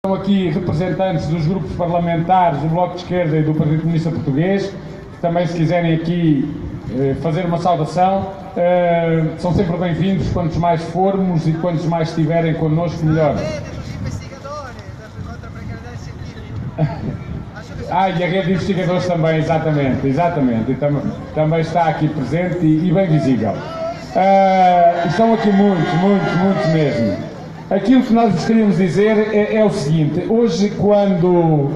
Estão aqui representantes dos grupos parlamentares do Bloco de Esquerda e do Partido Comunista Português, que também, se quiserem aqui fazer uma saudação, são sempre bem-vindos. Quantos mais formos e quantos mais estiverem connosco, melhor. E a rede de investigadores também, exatamente. E também está aqui presente e bem visível. Estão aqui muitos mesmo. Aquilo que nós vos queríamos dizer é o seguinte: hoje, quando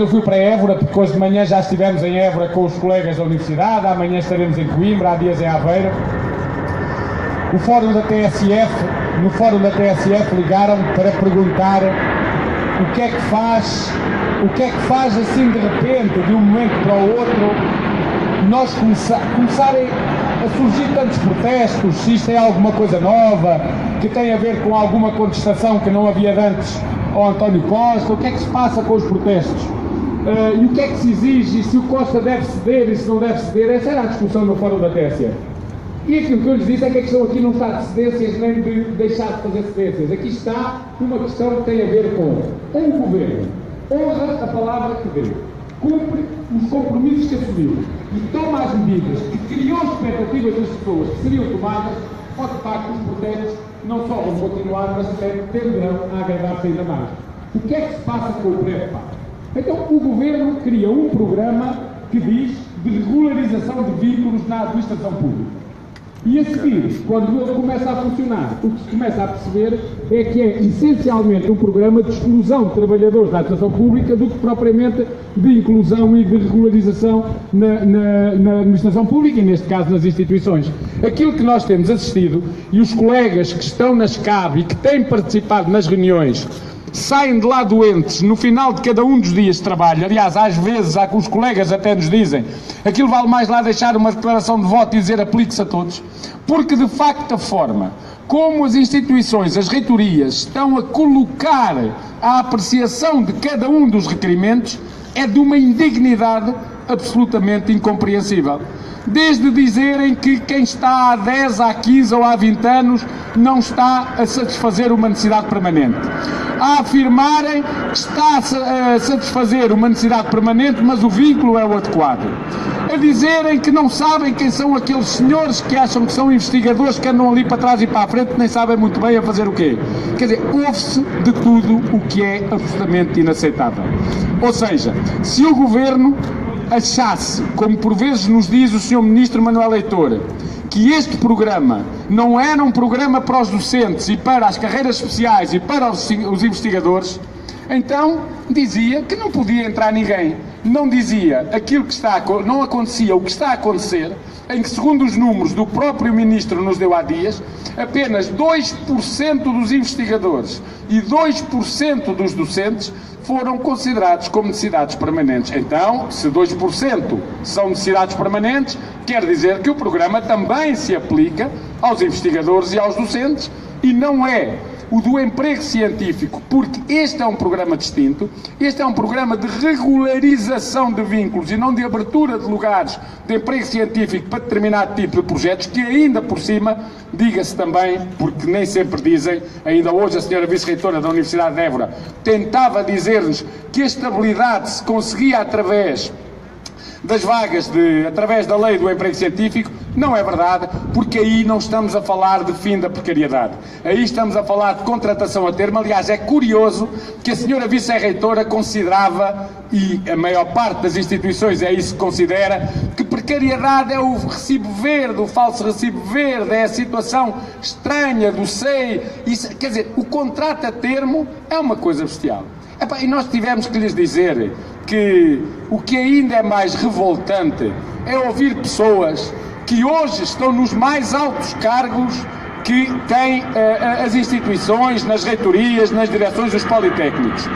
eu fui para Évora, porque hoje de manhã já estivemos em Évora com os colegas da Universidade, amanhã estaremos em Coimbra, há dias em Aveiro, no Fórum da TSF ligaram para perguntar o que é que faz assim de repente, de um momento para o outro, nós começarem a surgir tantos protestos, se isto é alguma coisa nova, que tem a ver com alguma contestação que não havia de antes ao António Costa. O que é que se passa com os protestos? E o que é que se exige? E se o Costa deve ceder e se não deve ceder? Essa era a discussão no Fórum da TSF. E aquilo que eu lhes disse é que a questão aqui não está de cedências nem de deixar de fazer cedências. Aqui está uma questão que tem a ver com um governo honra a palavra que deu, cumpre os compromissos que assumiu e toma as medidas que criou expectativas das pessoas que seriam tomadas, pode de facto os protestos não só vão continuar, mas até tenderão a agravar-se ainda mais. O que é que se passa com o pré-pago? Então o Governo cria um programa que diz de regularização de vínculos na administração pública. E a seguir, quando ele começa a funcionar, o que se começa a perceber é que é essencialmente um programa de exclusão de trabalhadores da administração pública do que propriamente de inclusão e de regularização na administração pública e, neste caso, nas instituições. Aquilo que nós temos assistido, e os colegas que estão na SCAB e que têm participado nas reuniões, saem de lá doentes no final de cada um dos dias de trabalho. Aliás, às vezes, os colegas até nos dizem, aquilo vale mais lá deixar uma declaração de voto e dizer aplique-se a todos, porque de facto a forma como as instituições, as reitorias, estão a colocar a apreciação de cada um dos requerimentos é de uma indignidade absolutamente incompreensível. Desde dizerem que quem está há 10, há 15 ou há 20 anos não está a satisfazer uma necessidade permanente. A afirmarem que está a satisfazer uma necessidade permanente, mas o vínculo é o adequado. A dizerem que não sabem quem são aqueles senhores que acham que são investigadores, que andam ali para trás e para a frente, nem sabem muito bem a fazer o quê. Quer dizer, ouve-se de tudo o que é absolutamente inaceitável. Ou seja, se o Governo achasse, como por vezes nos diz o Sr. Ministro Manuel Leitor, que este programa não era um programa para os docentes e para as carreiras especiais e para os investigadores, então dizia que não podia entrar ninguém. Não dizia aquilo que não acontecia o que está a acontecer, em que, segundo os números do próprio Ministro nos deu há dias, apenas 2% dos investigadores e 2% dos docentes foram considerados como necessidades permanentes. Então, se 2% são necessidades permanentes, quer dizer que o programa também se aplica aos investigadores e aos docentes e não é o do emprego científico, porque este é um programa distinto, este é um programa de regularização de vínculos e não de abertura de lugares de emprego científico para determinado tipo de projetos, que ainda por cima, diga-se também, porque nem sempre dizem, ainda hoje a senhora vice-reitora da Universidade de Évora tentava dizer-nos que a estabilidade se conseguia através das vagas, através da lei do emprego científico. Não é verdade, porque aí não estamos a falar de fim da precariedade. Aí estamos a falar de contratação a termo. Aliás, é curioso que a senhora vice-reitora considerava, e a maior parte das instituições é isso que considera, que precariedade é o recibo verde, o falso recibo verde, é a situação estranha do SEI. Isso, quer dizer, o contrato a termo é uma coisa bestial. E nós tivemos que lhes dizer que o que ainda é mais revoltante é ouvir pessoas que hoje estão nos mais altos cargos que têm as instituições, nas reitorias, nas direções dos politécnicos.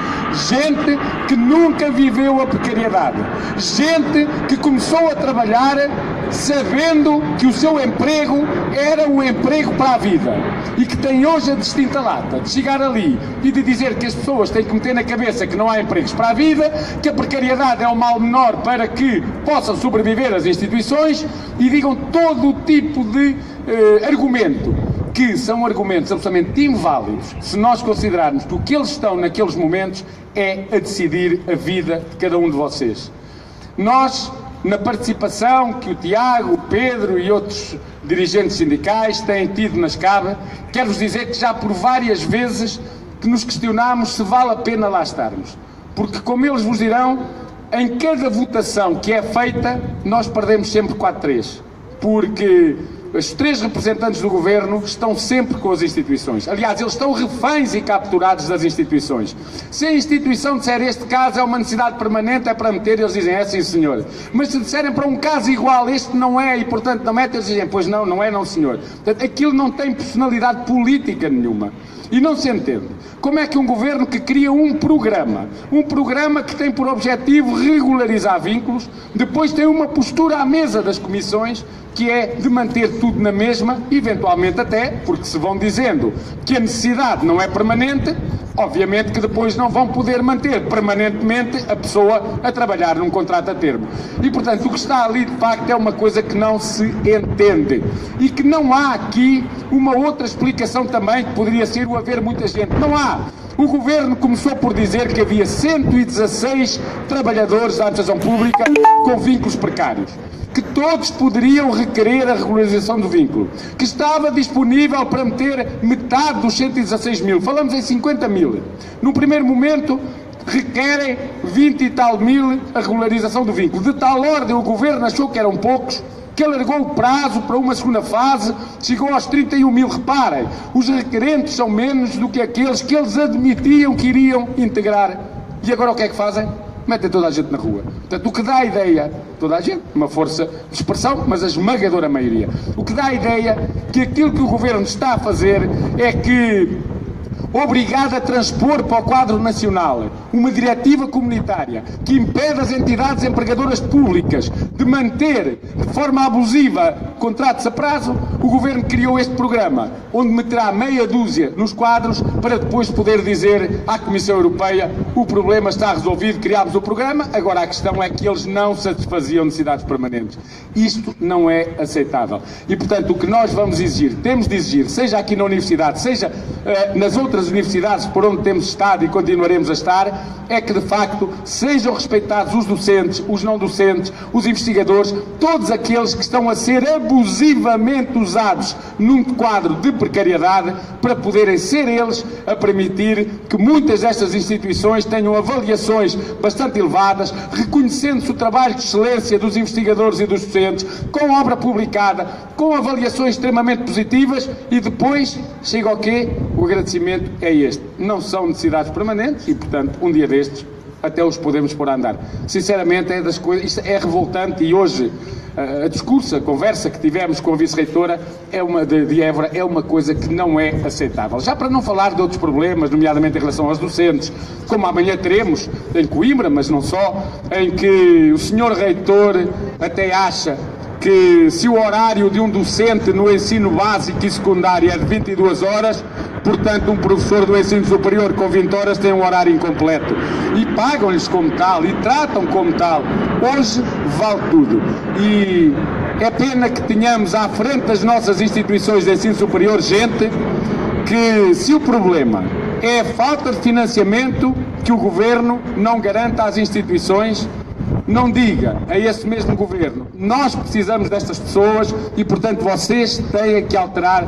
Gente que nunca viveu a precariedade. Gente que começou a trabalhar sabendo que o seu emprego era um emprego para a vida e que tem hoje a distinta lata de chegar ali e de dizer que as pessoas têm que meter na cabeça que não há empregos para a vida, que a precariedade é o mal menor para que possam sobreviver as instituições, e digam todo o tipo de argumento que são argumentos absolutamente inválidos se nós considerarmos que o que eles estão naqueles momentos é a decidir a vida de cada um de vocês. Nós, na participação que o Tiago, o Pedro e outros dirigentes sindicais têm tido na SCAB, quero-vos dizer que já por várias vezes que nos questionámos se vale a pena lá estarmos. Porque, como eles vos dirão, em cada votação que é feita, nós perdemos sempre 4-3. Porque os 3 representantes do Governo estão sempre com as instituições. Aliás, eles estão reféns e capturados das instituições. Se a instituição disser este caso é uma necessidade permanente, é para meter, eles dizem, é sim senhor. Mas se disserem para um caso igual, este não é e portanto não mete, eles dizem, pois não, não é não senhor. Portanto, aquilo não tem personalidade política nenhuma. E não se entende como é que um governo que cria um programa que tem por objetivo regularizar vínculos, depois tem uma postura à mesa das comissões que é de manter tudo na mesma, eventualmente até, porque se vão dizendo que a necessidade não é permanente, obviamente que depois não vão poder manter permanentemente a pessoa a trabalhar num contrato a termo. E, portanto, o que está ali, de facto, é uma coisa que não se entende. E que não há aqui uma outra explicação também, que poderia ser o haver muita gente. Não há. O Governo começou por dizer que havia 116 trabalhadores da administração pública com vínculos precários, que todos poderiam requerer a regularização do vínculo, que estava disponível para meter metade dos 116 mil, falamos em 50 mil. No primeiro momento, requerem 20 e tal mil a regularização do vínculo. De tal ordem, o Governo achou que eram poucos, que alargou o prazo para uma segunda fase, chegou aos 31 mil. Reparem, os requerentes são menos do que aqueles que eles admitiam que iriam integrar. E agora o que é que fazem? Metem toda a gente na rua. Portanto, o que dá a ideia, toda a gente, uma força de expressão, mas a esmagadora maioria, o que dá a ideia que aquilo que o Governo está a fazer é que, obrigado a transpor para o quadro nacional uma diretiva comunitária que impede as entidades empregadoras públicas de manter de forma abusiva contratos a prazo, o Governo criou este programa, onde meterá meia dúzia nos quadros para depois poder dizer à Comissão Europeia: o problema está resolvido, criámos o programa, agora a questão é que eles não satisfaziam necessidades permanentes. Isto não é aceitável. E, portanto, o que nós vamos exigir, temos de exigir, seja aqui na Universidade, seja nas outras universidades por onde temos estado e continuaremos a estar, é que de facto sejam respeitados os docentes, os não docentes, os investigadores, todos aqueles que estão a ser abusivamente usados num quadro de precariedade para poderem ser eles a permitir que muitas destas instituições tenham avaliações bastante elevadas, reconhecendo-se o trabalho de excelência dos investigadores e dos docentes, com obra publicada, com avaliações extremamente positivas, e depois chega ao quê? O agradecimento é este. Não são necessidades permanentes e, portanto, um dia destes até os podemos pôr a andar. Sinceramente, é das coisas, isto é revoltante. E hoje a conversa que tivemos com a vice-reitora de Évora é uma coisa que não é aceitável. Já para não falar de outros problemas, nomeadamente em relação aos docentes, como amanhã teremos em Coimbra, mas não só, em que o senhor reitor até acha que se o horário de um docente no ensino básico e secundário é de 22 horas, portanto um professor do ensino superior com 20 horas tem um horário incompleto. E pagam-lhes como tal, e tratam como tal. Hoje vale tudo. E é pena que tenhamos à frente das nossas instituições de ensino superior gente que, se o problema é a falta de financiamento que o Governo não garanta às instituições, não diga a esse mesmo Governo: nós precisamos destas pessoas e, portanto, vocês têm que alterar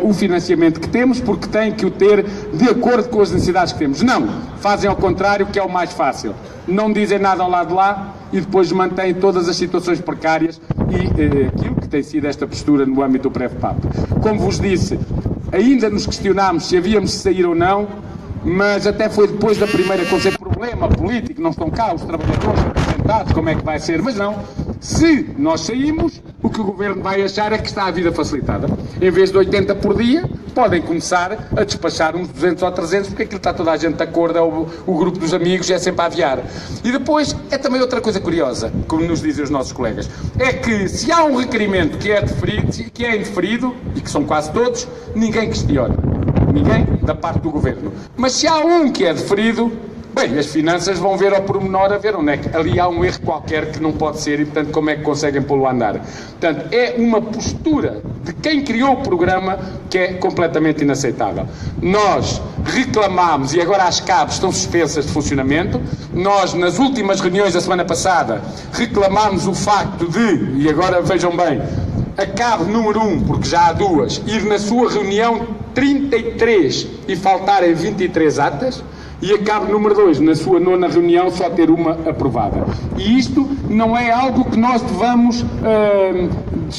o financiamento que temos, porque têm que o ter de acordo com as necessidades que temos. Não, fazem ao contrário, que é o mais fácil. Não dizem nada ao lado de lá e depois mantêm todas as situações precárias e aquilo que tem sido esta postura no âmbito do PREV-PAP. Como vos disse, ainda nos questionámos se havíamos de sair ou não, mas até foi depois da primeira conceito problema político, não estão cá os trabalhadores representados, como é que vai ser? Mas não, se nós saímos, o que o Governo vai achar é que está a vida facilitada. Em vez de 80 por dia, podem começar a despachar uns 200 ou 300, porque aquilo está toda a gente de acordo, é o grupo dos amigos, é sempre a aviar. E depois, é também outra coisa curiosa, como nos dizem os nossos colegas, é que se há um requerimento que é indeferido, e que são quase todos, ninguém questiona. Ninguém da parte do Governo. Mas se há um que é deferido, Bem, as finanças vão ver ao pormenor a ver onde é que ali há um erro qualquer que não pode ser e, portanto, como é que conseguem pô-lo a andar. Portanto, é uma postura de quem criou o programa que é completamente inaceitável. Nós reclamámos, e agora as cabos estão suspensas de funcionamento, nós, nas últimas reuniões da semana passada, reclamámos o facto de, e agora vejam bem, a cabo número 1, porque já há duas, ir na sua reunião 33 e faltarem 23 atas, e a cabo número 2, na sua 9ª reunião, só ter uma aprovada. E isto não é algo que nós devamos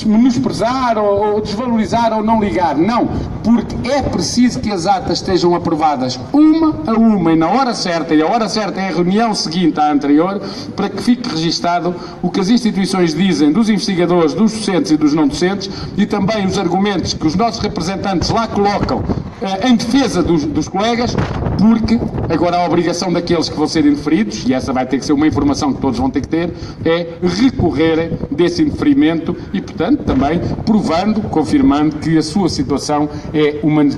menosprezar ou desvalorizar ou não ligar. Não, porque é preciso que as atas estejam aprovadas uma a uma e na hora certa, e a hora certa é a reunião seguinte à anterior, para que fique registado o que as instituições dizem dos investigadores, dos docentes e dos não docentes, e também os argumentos que os nossos representantes lá colocam em defesa dos colegas, porque agora a obrigação daqueles que vão ser indeferidos, e essa vai ter que ser uma informação que todos vão ter que ter, é recorrerem desse indeferimento e, portanto, também provando, confirmando que a sua situação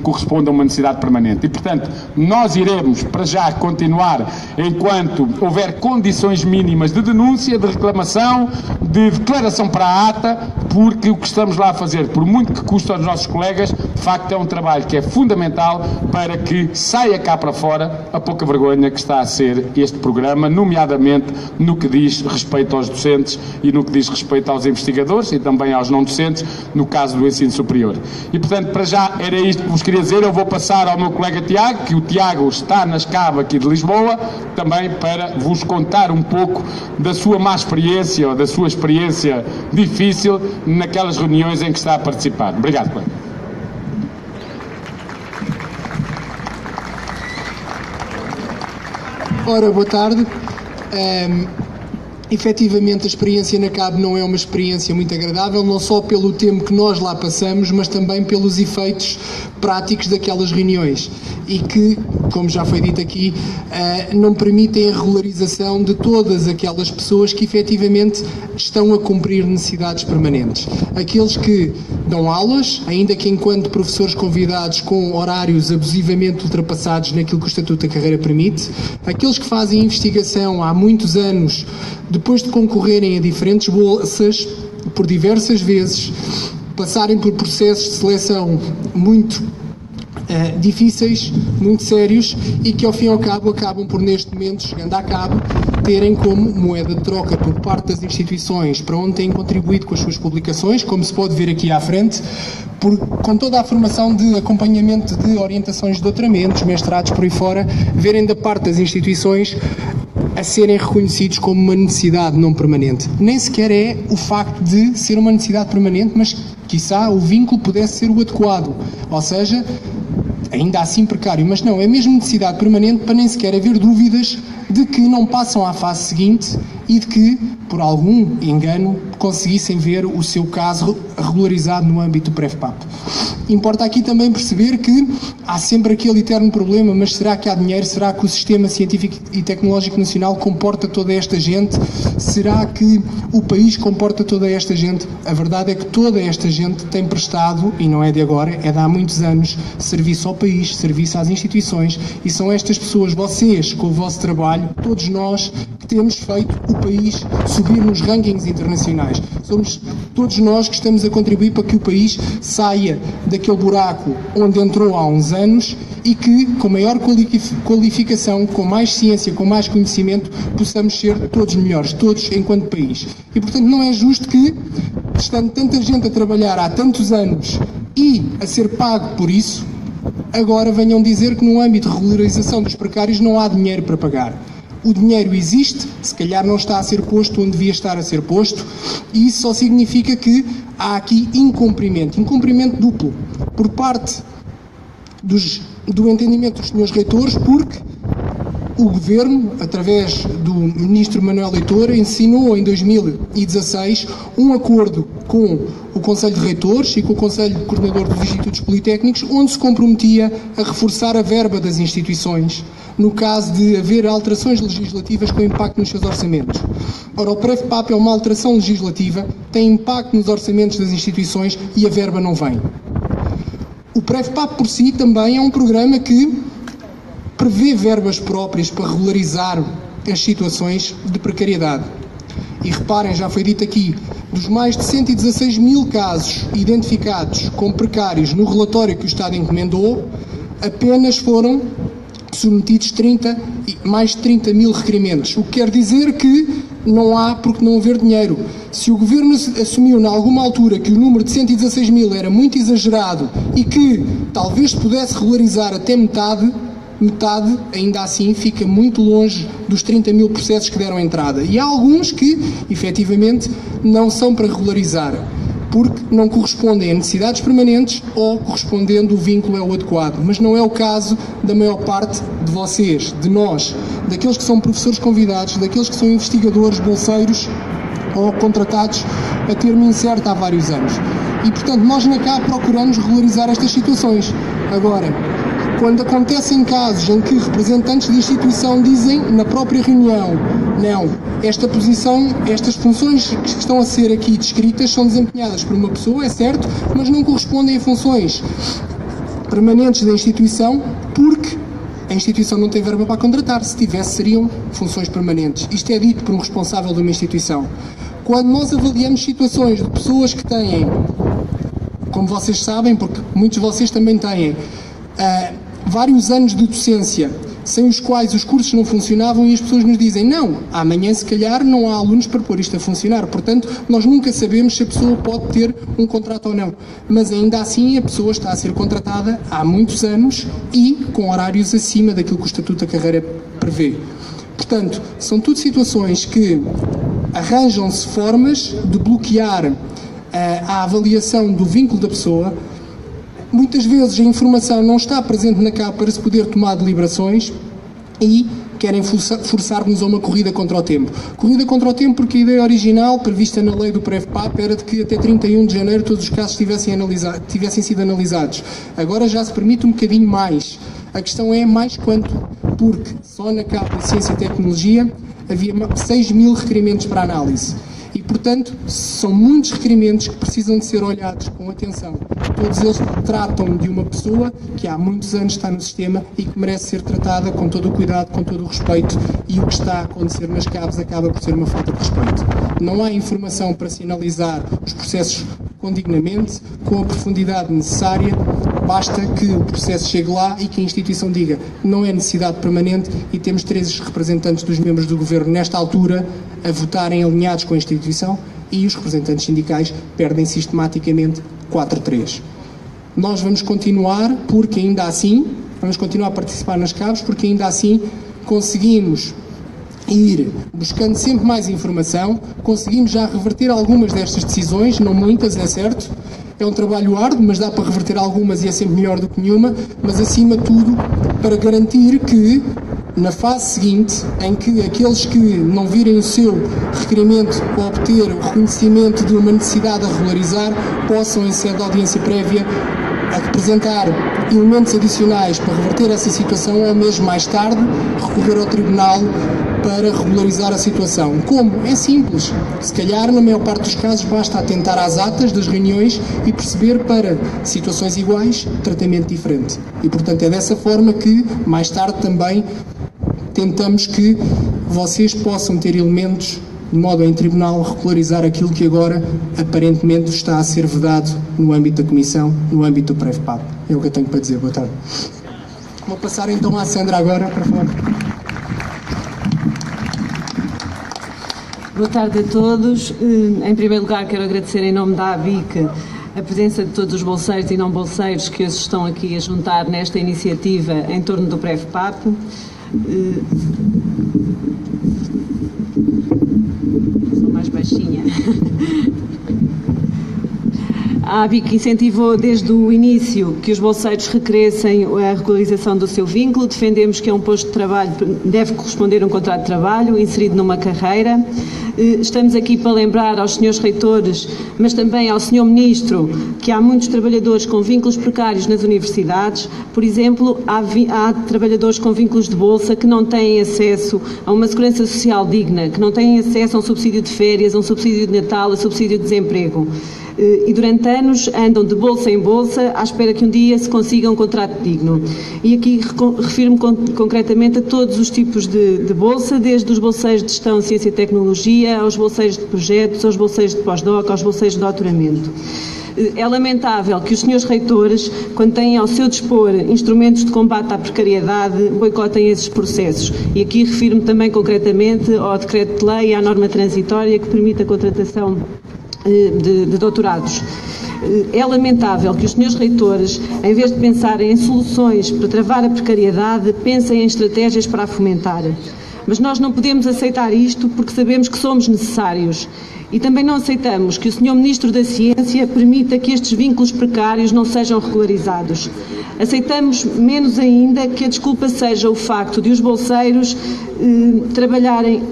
corresponde a uma necessidade permanente. E, portanto, nós iremos, para já, continuar enquanto houver condições mínimas de denúncia, de reclamação, de declaração para a ata, porque o que estamos lá a fazer, por muito que custe aos nossos colegas, de facto é um trabalho que é fundamental para que saia cá para fora a pouca vergonha que está a ser este programa, nomeadamente no que diz respeito aos docentes e no que diz respeito aos investigadores e também aos não docentes, no caso do ensino superior. E, portanto, para já era isto que vos queria dizer. Eu vou passar ao meu colega Tiago, que o Tiago está na SCAB aqui de Lisboa, também para vos contar um pouco da sua má experiência ou da sua experiência difícil naquelas reuniões em que está a participar. Obrigado, colega. Ora, boa tarde. Efetivamente, a experiência na CAB não é uma experiência muito agradável, não só pelo tempo que nós lá passamos, mas também pelos efeitos práticos daquelas reuniões e que, como já foi dito aqui, não permitem a regularização de todas aquelas pessoas que efetivamente estão a cumprir necessidades permanentes. Aqueles que dão aulas, ainda que enquanto professores convidados com horários abusivamente ultrapassados naquilo que o Estatuto da Carreira permite, aqueles que fazem investigação há muitos anos, depois de concorrerem a diferentes bolsas, por diversas vezes, passarem por processos de seleção muito difíceis, muito sérios, e que ao fim e ao cabo acabam por, neste momento, chegando a cabo, terem como moeda de troca por parte das instituições para onde têm contribuído com as suas publicações, como se pode ver aqui à frente, com toda a formação de acompanhamento de orientações de doutoramentos, mestrados por aí fora, verem da parte das instituições a serem reconhecidos como uma necessidade não permanente. Nem sequer é o facto de ser uma necessidade permanente, mas quiçá o vínculo pudesse ser o adequado, ou seja, ainda assim precário, mas não, é mesmo necessidade permanente para nem sequer haver dúvidas de que não passam à fase seguinte e de que, por algum engano, conseguissem ver o seu caso regularizado no âmbito do PrEFPAP. Importa aqui também perceber que há sempre aquele eterno problema, mas será que há dinheiro? Será que o Sistema Científico e Tecnológico Nacional comporta toda esta gente? Será que o país comporta toda esta gente? A verdade é que toda esta gente tem prestado, e não é de agora, é de há muitos anos, serviço ao país, serviço às instituições, e são estas pessoas, vocês, com o vosso trabalho, todos nós, que temos feito o país subir nos rankings internacionais. Somos todos nós que estamos a contribuir para que o país saia daquele buraco onde entrou há uns anos e que, com maior qualificação, com mais ciência, com mais conhecimento, possamos ser todos melhores, todos enquanto país. E, portanto, não é justo que, estando tanta gente a trabalhar há tantos anos e a ser pago por isso, agora venham dizer que no âmbito de regularização dos precários não há dinheiro para pagar. O dinheiro existe, se calhar não está a ser posto onde devia estar a ser posto, e isso só significa que há aqui incumprimento duplo, por parte do entendimento dos senhores reitores, porque o Governo, através do Ministro Manuel Leitor, ensinou em 2016 um acordo com o Conselho de Reitores e com o Conselho de Coordenador dos Institutos Politécnicos, onde se comprometia a reforçar a verba das instituições, no caso de haver alterações legislativas com impacto nos seus orçamentos. Ora, o PrEFPAP é uma alteração legislativa, tem impacto nos orçamentos das instituições e a verba não vem. O PrEFPAP por si também é um programa que prevê verbas próprias para regularizar as situações de precariedade. E reparem, já foi dito aqui, dos mais de 116 mil casos identificados como precários no relatório que o Estado encomendou, apenas foram submetidos mais de 30 mil requerimentos, o que quer dizer que não há porque não haver dinheiro. Se o Governo assumiu, em alguma altura, que o número de 116 mil era muito exagerado e que talvez pudesse regularizar até metade, ainda assim, fica muito longe dos 30 mil processos que deram entrada. E há alguns que, efetivamente, não são para regularizar, porque não correspondem a necessidades permanentes ou, correspondendo, o vínculo é o adequado. Mas não é o caso da maior parte de vocês, de nós, daqueles que são professores convidados, daqueles que são investigadores, bolseiros ou contratados a termo incerto há vários anos. E, portanto, nós na CAP procuramos regularizar estas situações. Agora, quando acontecem casos em que representantes da instituição dizem na própria reunião, não, esta posição, estas funções que estão a ser aqui descritas são desempenhadas por uma pessoa, é certo, mas não correspondem a funções permanentes da instituição, porque a instituição não tem verba para contratar. Se tivesse, seriam funções permanentes. Isto é dito por um responsável de uma instituição. Quando nós avaliamos situações de pessoas que têm, como vocês sabem, porque muitos de vocês também têm, vários anos de docência, sem os quais os cursos não funcionavam, e as pessoas nos dizem, não, amanhã se calhar não há alunos para pôr isto a funcionar. Portanto, nós nunca sabemos se a pessoa pode ter um contrato ou não. Mas ainda assim a pessoa está a ser contratada há muitos anos e com horários acima daquilo que o Estatuto da Carreira prevê. Portanto, são tudo situações que arranjam-se formas de bloquear a avaliação do vínculo da pessoa. Muitas vezes a informação não está presente na CAP para se poder tomar deliberações e querem forçar-nos a uma corrida contra o tempo. Corrida contra o tempo porque a ideia original, prevista na lei do PREVPAP, era de que até 31 de janeiro todos os casos tivessem sido analisados. Agora já se permite um bocadinho mais. A questão é mais quanto, porque só na CAP de Ciência e Tecnologia havia 6 mil requerimentos para análise. E, portanto, são muitos requerimentos que precisam de ser olhados com atenção. Todos eles tratam de uma pessoa que há muitos anos está no sistema e que merece ser tratada com todo o cuidado, com todo o respeito, e o que está a acontecer nas CAPs acaba por ser uma falta de respeito. Não há informação para se analisar os processos condignamente, com a profundidade necessária. Basta que o processo chegue lá e que a instituição diga não é necessidade permanente, e temos 3 representantes dos membros do Governo nesta altura a votarem alinhados com a instituição, e os representantes sindicais perdem sistematicamente 4-3. Nós vamos continuar, porque ainda assim, vamos continuar a participar nas CAPs, porque ainda assim conseguimos ir buscando sempre mais informação, conseguimos já reverter algumas destas decisões, não muitas, é certo. É um trabalho árduo, mas dá para reverter algumas e é sempre melhor do que nenhuma, mas acima de tudo para garantir que na fase seguinte, em que aqueles que não virem o seu requerimento para obter o reconhecimento de uma necessidade a regularizar, possam, em sede de audiência prévia, apresentar elementos adicionais para reverter essa situação, ou mesmo mais tarde recorrer ao Tribunal para regularizar a situação. Como? É simples. Se calhar, na maior parte dos casos, basta atentar às atas das reuniões e perceber, para situações iguais, tratamento diferente. E, portanto, é dessa forma que, mais tarde também, tentamos que vocês possam ter elementos de modo a, em tribunal, regularizar aquilo que agora, aparentemente, está a ser vedado no âmbito da Comissão, no âmbito do PREVPAP. É o que eu tenho para dizer. Boa tarde. Vou passar então à Sandra agora para falar. Boa tarde a todos. Em primeiro lugar, quero agradecer em nome da ABIC a presença de todos os bolseiros e não bolseiros que hoje estão aqui a juntar nesta iniciativa em torno do PREVPAP. Sou mais baixinha. A ABIC incentivou desde o início que os bolseiros requeressem a regularização do seu vínculo. Defendemos que a um posto de trabalho deve corresponder a um contrato de trabalho inserido numa carreira. Estamos aqui para lembrar aos senhores reitores, mas também ao senhor Ministro, que há muitos trabalhadores com vínculos precários nas universidades. Por exemplo, há trabalhadores com vínculos de bolsa que não têm acesso a uma segurança social digna, que não têm acesso a um subsídio de férias, a um subsídio de Natal, a subsídio de desemprego. E durante anos andam de bolsa em bolsa à espera que um dia se consiga um contrato digno. E aqui refiro-me concretamente a todos os tipos de bolsa, desde os bolseiros de gestão, ciência e tecnologia, aos bolseiros de projetos, aos bolseiros de pós-doc, aos bolseiros de doutoramento. É lamentável que os senhores reitores, quando têm ao seu dispor instrumentos de combate à precariedade, boicotem esses processos. E aqui refiro-me também concretamente ao decreto de lei e à norma transitória que permite a contratação de doutorados. É lamentável que os senhores reitores, em vez de pensarem em soluções para travar a precariedade, pensem em estratégias para a fomentar. Mas nós não podemos aceitar isto porque sabemos que somos necessários. E também não aceitamos que o Sr. Ministro da Ciência permita que estes vínculos precários não sejam regularizados. Aceitamos menos ainda que a desculpa seja o facto de os bolseiros trabalharem,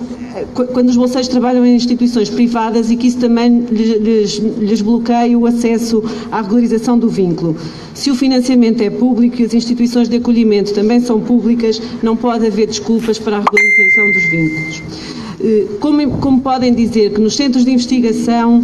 quando os bolseiros trabalham em instituições privadas, e que isso também lhes bloqueie o acesso à regularização do vínculo. Se o financiamento é público e as instituições de acolhimento também são públicas, não pode haver desculpas para a regularização dos vínculos. Como podem dizer que nos centros de investigação,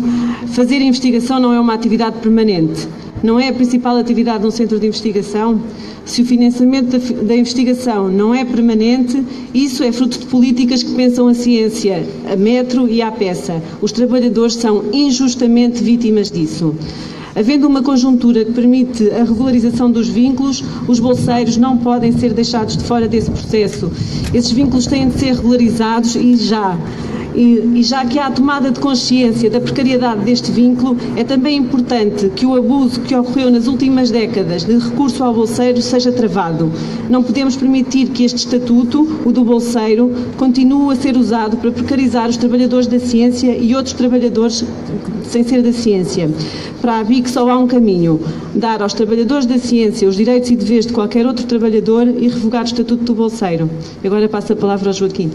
fazer investigação não é uma atividade permanente? Não é a principal atividade de um centro de investigação? Se o financiamento da investigação não é permanente, isso é fruto de políticas que pensam a ciência a metro e à peça. Os trabalhadores são injustamente vítimas disso. Havendo uma conjuntura que permite a regularização dos vínculos, os bolseiros não podem ser deixados de fora desse processo. Esses vínculos têm de ser regularizados e já. E já que há a tomada de consciência da precariedade deste vínculo, é também importante que o abuso que ocorreu nas últimas décadas de recurso ao bolseiro seja travado. Não podemos permitir que este estatuto, o do bolseiro, continue a ser usado para precarizar os trabalhadores da ciência e outros trabalhadores sem ser da ciência. Para a BIC só há um caminho: dar aos trabalhadores da ciência os direitos e deveres de qualquer outro trabalhador e revogar o estatuto do bolseiro. Agora passo a palavra ao Joaquim.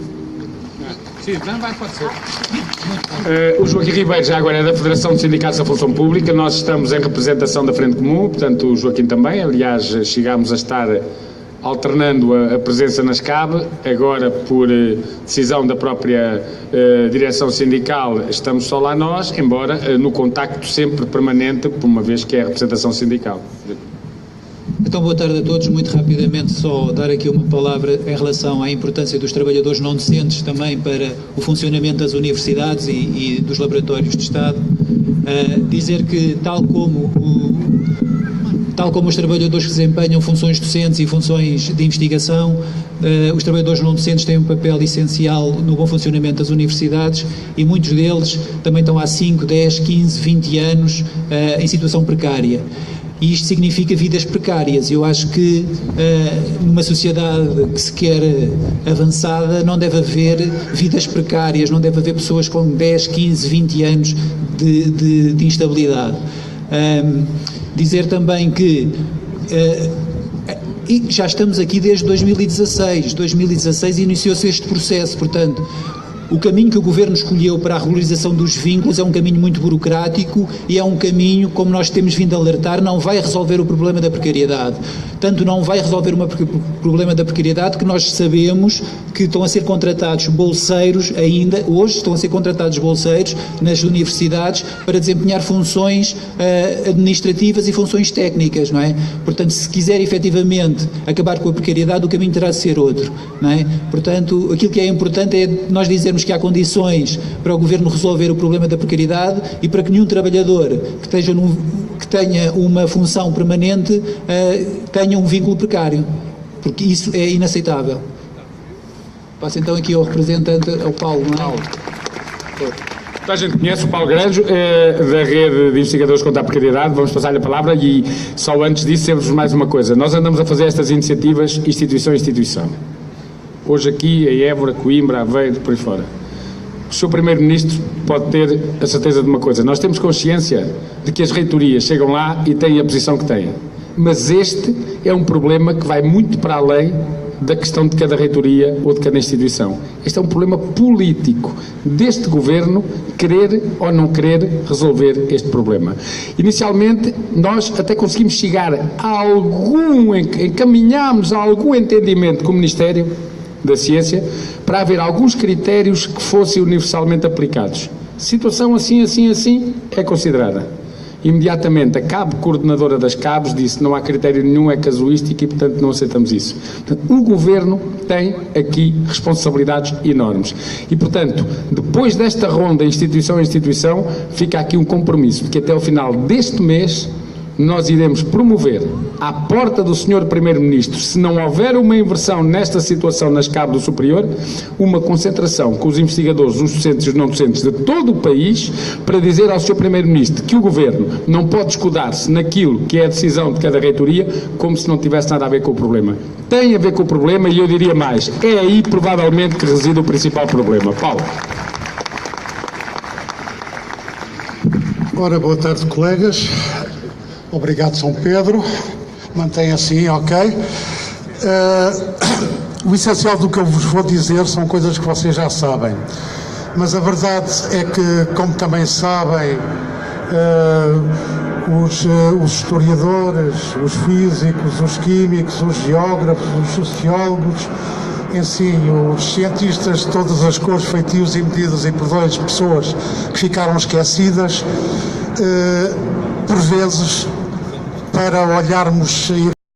Sim, pode ser. O Joaquim Ribeiro já agora é da Federação de Sindicatos da Função Pública. Nós estamos em representação da Frente Comum, portanto o Joaquim também. Aliás, chegámos a estar alternando a presença nas CAB. Agora, por decisão da própria direção sindical, estamos só lá nós, embora no contacto sempre permanente, por uma vez que é a representação sindical. Então, boa tarde a todos. Muito rapidamente, só dar aqui uma palavra em relação à importância dos trabalhadores não docentes também para o funcionamento das universidades e dos laboratórios de Estado. Dizer que, tal como os trabalhadores que desempenham funções docentes e funções de investigação, os trabalhadores não docentes têm um papel essencial no bom funcionamento das universidades, e muitos deles também estão há 5, 10, 15, 20 anos em situação precária. E isto significa vidas precárias. Eu acho que numa sociedade que se quer avançada não deve haver vidas precárias, não deve haver pessoas com 10, 15, 20 anos de instabilidade. Dizer também que já estamos aqui desde 2016. 2016 iniciou-se este processo, portanto, o caminho que o Governo escolheu para a regularização dos vínculos é um caminho muito burocrático e é um caminho, como nós temos vindo a alertar, não vai resolver o problema da precariedade. Tanto não vai resolver o problema da precariedade que nós sabemos que estão a ser contratados bolseiros ainda, hoje estão a ser contratados bolseiros nas universidades para desempenhar funções administrativas e funções técnicas, não é? Portanto, se quiser efetivamente acabar com a precariedade, o caminho terá de ser outro, não é? Portanto, aquilo que é importante é nós dizermos que há condições para o Governo resolver o problema da precariedade e para que nenhum trabalhador que tenha uma função permanente tenha um vínculo precário, porque isso é inaceitável. Passo então aqui ao representante, ao Paulo. Não é? A gente conhece o Paulo Granjo, da Rede de Investigadores contra a Precariedade. Vamos passar-lhe a palavra e só antes disso dizer-vos mais uma coisa. Nós andamos a fazer estas iniciativas instituição a instituição. Hoje aqui, em Évora, Coimbra, Aveiro, por aí fora. O Sr. Primeiro-Ministro pode ter a certeza de uma coisa: nós temos consciência de que as reitorias chegam lá e têm a posição que têm. Mas este é um problema que vai muito para além da questão de cada reitoria ou de cada instituição. Este é um problema político deste Governo querer ou não querer resolver este problema. Inicialmente, nós até conseguimos chegar a encaminhámos a algum entendimento com o Ministério da Ciência para haver alguns critérios que fossem universalmente aplicados. Situação assim, assim, assim é considerada. Imediatamente a cabo coordenadora das cabos disse não há critério nenhum, é casuístico e portanto não aceitamos isso. Portanto, o Governo tem aqui responsabilidades enormes e portanto depois desta ronda instituição a instituição fica aqui um compromisso de que até ao final deste mês nós iremos promover à porta do Sr. Primeiro-Ministro, se não houver uma inversão nesta situação nas cabos do Superior, uma concentração com os investigadores, os docentes e os não docentes de todo o país, para dizer ao Sr. Primeiro-Ministro que o Governo não pode escudar-se naquilo que é a decisão de cada reitoria, como se não tivesse nada a ver com o problema. Tem a ver com o problema e eu diria mais, é aí provavelmente que reside o principal problema. Paulo. Ora, boa tarde, colegas. Obrigado, São Pedro. Mantém assim, ok. O essencial do que eu vos vou dizer são coisas que vocês já sabem. Mas a verdade é que, como também sabem, os historiadores, os físicos, os químicos, os geógrafos, os sociólogos, em si, os cientistas de todas as cores, feitios e medidas e perdoes, pessoas que ficaram esquecidas, por vezes, para olharmos